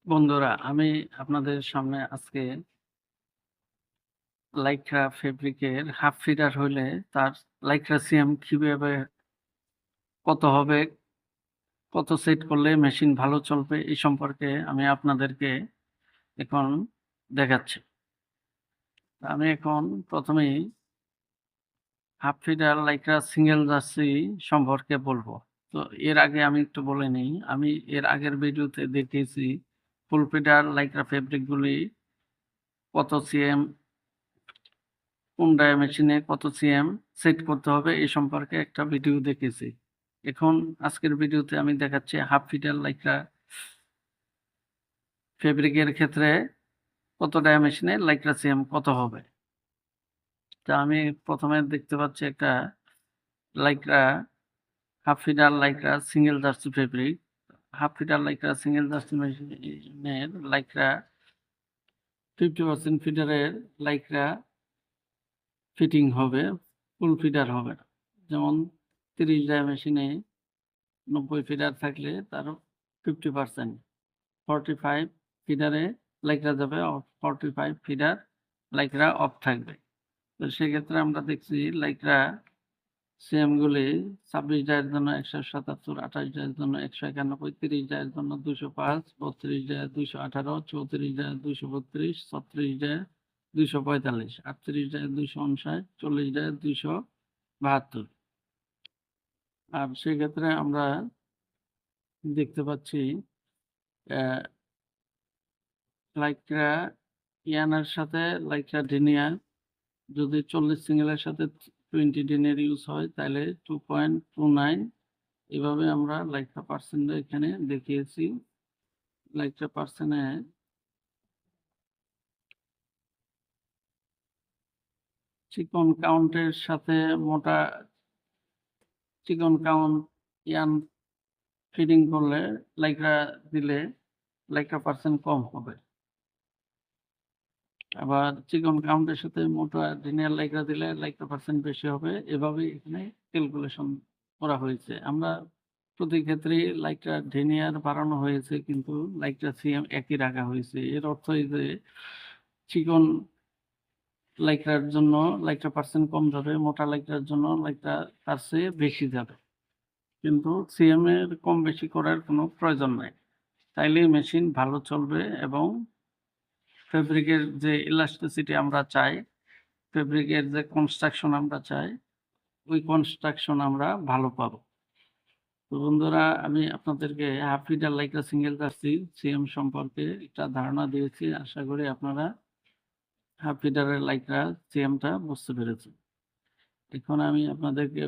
বন্ধুরা, আমি আপনাদের সামনে আজকে লাইক্রা ফেব্রিকের হাফ ফিডার হইলে তার লাইক্রা সিয়াম কিভাবে কত হবে, কত সেট করলে মেশিন ভালো চলবে এই সম্পর্কে আমি আপনাদেরকে এখন দেখাচ্ছি। আমি এখন প্রথমেই half feeder Lycra single jersey সম্পর্কে বলবো। তো এর আগে আমি একটু বলে নিই, আমি এর আগের ভিডিওতে দেখিয়েছি ফুল ফিডার লাইক্রা ফেব্রিকগুলি কত সিএম কোন মেশিনে কত সিএম সেট করতে হবে এই সম্পর্কে একটা ভিডিও দেখেছি। এখন আজকের ভিডিওতে আমি দেখাচ্ছি হাফ ফিডার লাইক্রা ফেব্রিকের ক্ষেত্রে কত মেশিনে লাইক্রা সিএম কত হবে। তা আমি প্রথমে দেখতে পাচ্ছি একটা Lycra half feeder Lycra single jersey fabric. Half feeder Lycra single jersey মেশিনের লাইক্রা 50% ফিডারের লাইক্রা ফিটিং হবে, ফুল ফিডার হবে না। যেমন 30 মেশিনে 90 ফিডার থাকলে তার 50%, 45 ফিডারে লাইক্রা যাবে, 45 ফিডার লাইক্রা অফ থাকবে। তো সেক্ষেত্রে আমরা দেখছি লাইক্রা সিএমগুলি 26 ডায়ের জন্য 177, 28 ডায়ের জন্য 191, 30 ডায়ের জন্য 205, 32 Dyer 218, 34 Dyer 232, 36 Dyer 245, 38 Dyer 259, 40 Dyer 272। আর সেক্ষেত্রে আমরা দেখতে পাচ্ছি লাইক্রা ইয়ানার সাথে লাইক্রা ডেনিয়ার যদি 40 সিঙ্গেলের সাথে 20 ডেনিয়ার ইউজ হয় তাহলে 2.29। এভাবে আমরা লাইক্রা পার্সেন্ট এখানে দেখিয়েছি। লাইক্রা পার্সেন্টে চিকন কাউন্টের সাথে মোটা চিকন কাউন্ট ইয়ান ফিডিং করলে লাইক্রা দিলে লাইক্রা পার্সেন্ট কম হবে। আবার চিকন কাউন্টের সাথে মোটা লিনিয়ার লাইক্রা দিলে লাইক্রা পার্সেন্ট বেশি হবে। এভাবেই এখানে ক্যালকুলেশন করা হয়েছে। আমরা প্রতি ক্ষেত্রেই লাইক্রা লিনিয়ার বাড়ানো হয়েছে কিন্তু লাইক্রা সিএম একই রাখা হয়েছে। এর অর্থ এই যে চিকন লাইক্রার জন্য লাইক্রা পার্সেন্ট কম যাবে, মোটা লাইক্রার জন্য লাইক্রা তার চেয়ে বেশি যাবে। কিন্তু সিএম এর কম বেশি করার কোনো প্রয়োজন নাই। তাইলেই মেশিন ভালো চলবে এবং ফেব্রিকের যে ইলাস্টিসিটি আমরা চাই, ফেব্রিকের যে কনস্ট্রাকশন আমরা চাই, ওই কনস্ট্রাকশন আমরা ভালো পাবো। তো বন্ধুরা, আমি আপনাদেরকে half feeder Lycra single jersey CM সম্পর্কে একটা ধারণা দিয়েছি। আশা করি আপনারা হাফ ফিডারের লাইক্রা সিএমটা বুঝতে পেরেছেন। এখন আমি আপনাদেরকে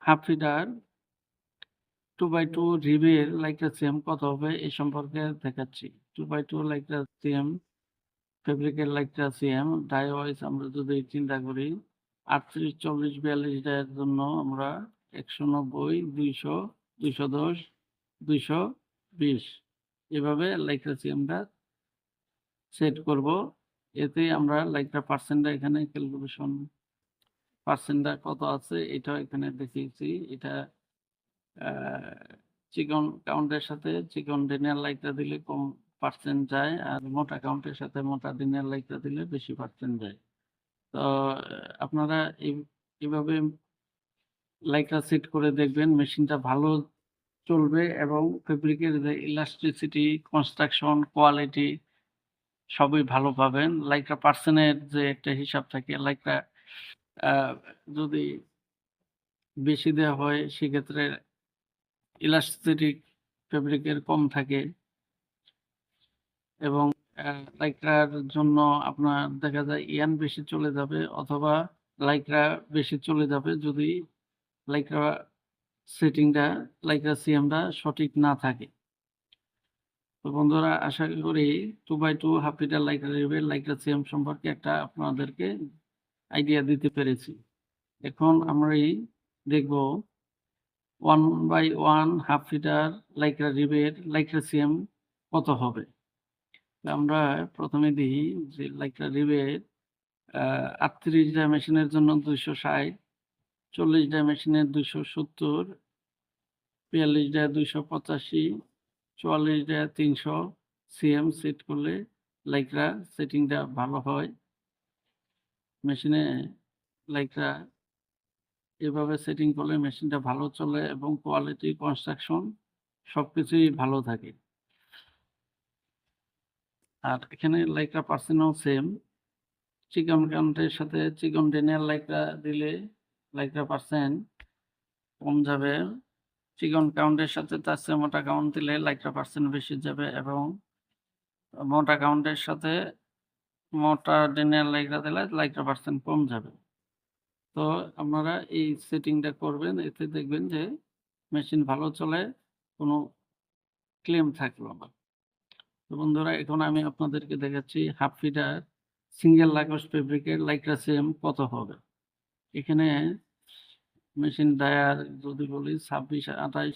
হাফ ফিডার 2x2 রিবের লাইক্রা সিএম কত হবে এই সম্পর্কে দেখাচ্ছি। 2x2 লাইক্রা সিএম ফেব্রিকের লাইক্রা সিএম ডাই ওয়াইজ আমরা যদি চিন্তা করি 38, 40, 42 ডায়ের জন্য আমরা 190, 200, 210, 220 এভাবে লাইক্রা সিএমটা সেট করব। এতে আমরা লাইক্রা পার্সেন্টটা এখানে ক্যালকুলেশন পার্সেন্টটা কত আছে এটাও এখানে দেখিয়েছি। এটা চিকন কাউন্টের সাথে চিকন ডিনার লাইটটা দিলে কম পার্সেন্ট যায়, আর মোটা কাউন্টের সাথে মোটা ডিনার লাইটটা দিলে বেশি পার্সেন্ট যায়। তো আপনারা এইভাবে লাইটটা সেট করে দেখবেন, মেশিনটা ভালো চলবে এবং ফেব্রিকের যে ইলাস্টিসিটি, কনস্ট্রাকশন, কোয়ালিটি সবই ভালো পাবেন। লাইক্রা পার্সেন্টের যে একটা হিসাব থাকে, লাইক্রা যদি বেশি দেওয়া হয় সেক্ষেত্রে ইলাস্টিসিটি ফেব্রিকের কম থাকে এবং লাইক্রার জন্য আপনার দেখা যায় ইয়ান বেশি চলে যাবে অথবা লাইক্রা বেশি চলে যাবে যদি লাইক্রা সেটিংটা, লাইক্রা সিএমটা সঠিক না থাকে। তো বন্ধুরা, আশা করি 2x2 হাফ লিটার লাইক্রা রিবের লাইক্রা সিএম সম্পর্কে একটা আপনাদেরকে আইডিয়া দিতে পেরেছি। এখন আমরাই দেখব 1x1 হাফ লিটার লাইক্রা রিবের লাইক্রা সিএম কত হবে। আমরা প্রথমে দেখি যে লাইক্রা রিবের 38 ডাইমেনশনের জন্য 260, 40 ডাইমেনশনের 270, 42 ডায়া 285, 44 ডায়া 300 সিএম সেট করলে লাইকরা সেটিংটা ভালো হয়। মেশিনে লাইকরা এভাবে সেটিং করলে মেশিনটা ভালো চলে এবং কোয়ালিটি, কনস্ট্রাকশন সবকিছুই ভালো থাকে। আর এখানে লাইকরা পার্সেন্টও সেম। চিকন কাউন্টের সাথে চিকন ড্যানিয়েল লাইকরা দিলে লাইকরা পার্সেন্ট কম যাবে। চিকন কাউন্টের সাথে তার চেয়ে মোটা কাউন্ট দিলে লাইকরা পার্সেন্ট বেশি যাবে এবং মোটা কাউন্টের সাথে মোটা ড্যানিয়েল লাইকরা দিলে লাইকরা পার্সেন্ট কম যাবে। তো আপনারা এই সেটিংটা করবেন, এতে দেখবেন যে মেশিন ভালো চলে, কোনো ক্লেম থাকলো না। তো বন্ধুরা, এখন আমি আপনাদেরকে দেখাচ্ছি হাফ ফিটার সিঙ্গেল লাগোস ফেব্রিকের লাইকরা সিএম কত হবে। এখানে মেশিন ডায়ার যদি বলি 26, 28,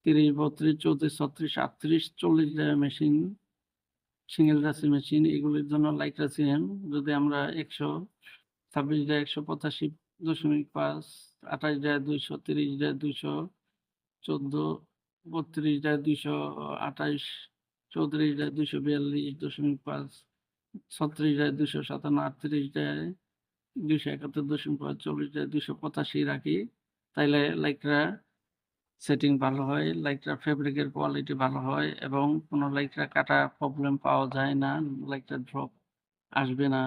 30, 32, 34, 36, 38, 40 ডায়ার মেশিন, সিঙ্গেল রাশি মেশিন, এগুলির জন্য লাইকরা সিএম যদি আমরা 126 dia 185.5, 28 dia 200, 30 dia 200, 14, 32 dia 228, 34 dia 242.5, 36 dia 257, 38 dia 271.5, 40 dia 285 রাখি, তাইলে লাইকরা সেটিং ভালো হয়, লাইকরা ফেব্রিকের কোয়ালিটি ভালো হয় এবং কোনো লাইকরা কাটা প্রবলেম পাওয়া যায় না, লাইকরা ড্রপ আসবে না।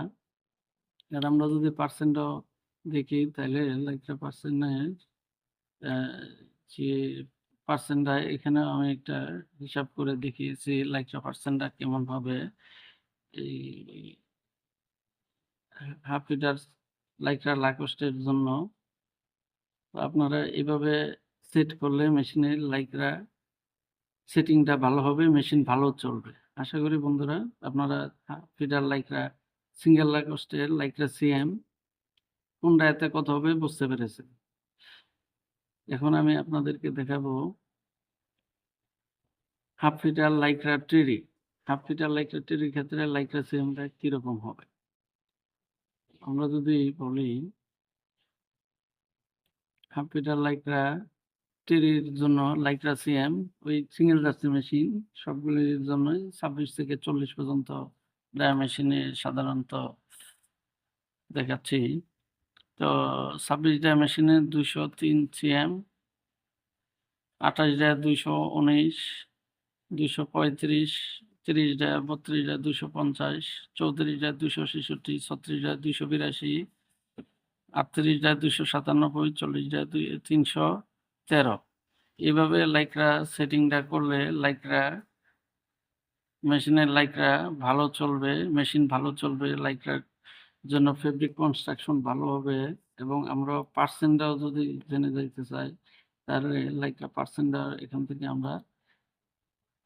আর আমরা যদি পার্সেন্টও দেখি তাহলে লাইকরা পার্সেন্টের যে পার্সেন্টটা এখানে আমি একটা হিসাব করে দেখিয়েছি লাইকরা পার্সেন্টটা কেমন হবে। এই হাফ লিটার লাইকরা লাকোস্টের জন্য আপনারা এভাবে সেট করলে মেশিনের লাইকরা সেটিংটা ভালো হবে, মেশিন ভালো চলবে। আশা করি বন্ধুরা আপনারা হাফ লিটার লাইকরা সিঙ্গেল লাকোস্টের লাইকরা সিএম কোন ডায়াতে কত হবে বুঝতে পেরেছেন। এখন আমি আপনাদেরকে দেখাবো হাফ লিটার লাইকরা টেরি। হাফ লিটার লাইকরা টেরির ক্ষেত্রে লাইকরা সিএমটা কিরকম হবে। আমরা যদি বলি হাফ লিটার লাইকরা টেরির জন্য লাইকরা সিএম ওই সিঙ্গেল রাশি মেশিন সবগুলির জন্যই 26 থেকে 40 পর্যন্ত ডায়া মেশিনে সাধারণত দেখাচ্ছি। তো 26 ডায়া মেশিনে 203 CM, 28 dia 219, 235, 30 dia 32 dia 250, 34 dia 266, 36 dia 282, 38 dia 297, 40 dia 313। এভাবে লাইকরা সেটিংটা করলে লাইকরা মেশিনের লাইকরা ভালো চলবে, মেশিন ভালো চলবে, লাইকরার জন্য ফেব্রিক কনস্ট্রাকশন ভালো হবে এবং আমরা পার্সেন্টটাও যদি জেনে যাইতে চাই তাহলে লাইকরা পার্সেন্টটা এখান থেকে আমরা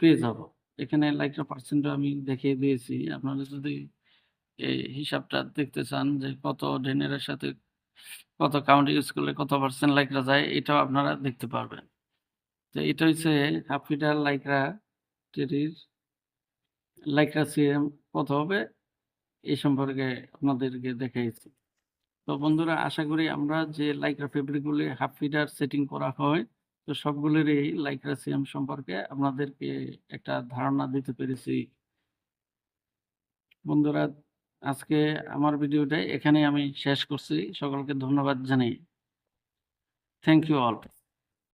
পেয়ে যাব। এখানে লাইকরা পার্সেন্টটা আমি দেখিয়ে দিয়েছি। আপনারা যদি এই হিসাবটা দেখতে চান যে কত ডেনারের সাথে কত কাউন্ট ইউজ করলে কত পার্সেন্ট লাইকরা যায়, এটাও আপনারা দেখতে পারবেন। তো এটা হচ্ছে হাফ লিটার লাইকরা টেরির লাইকরা সিএম কত হবে এই সম্পর্কে আপনাদেরকে দেখাইছি। তো বন্ধুরা, আশা করি আমরা যে লাইকরা ফেব্রিকগুলি হাফ ফিটার সেটিং করা হয় তো সবগুলিরই লাইকরা সিএম সম্পর্কে আপনাদেরকে একটা ধারণা দিতে পেরেছি। বন্ধুরা, আজকে আমার ভিডিওটা এখানেই আমি শেষ করছি। সকলকে ধন্যবাদ জানাই। Thank you all.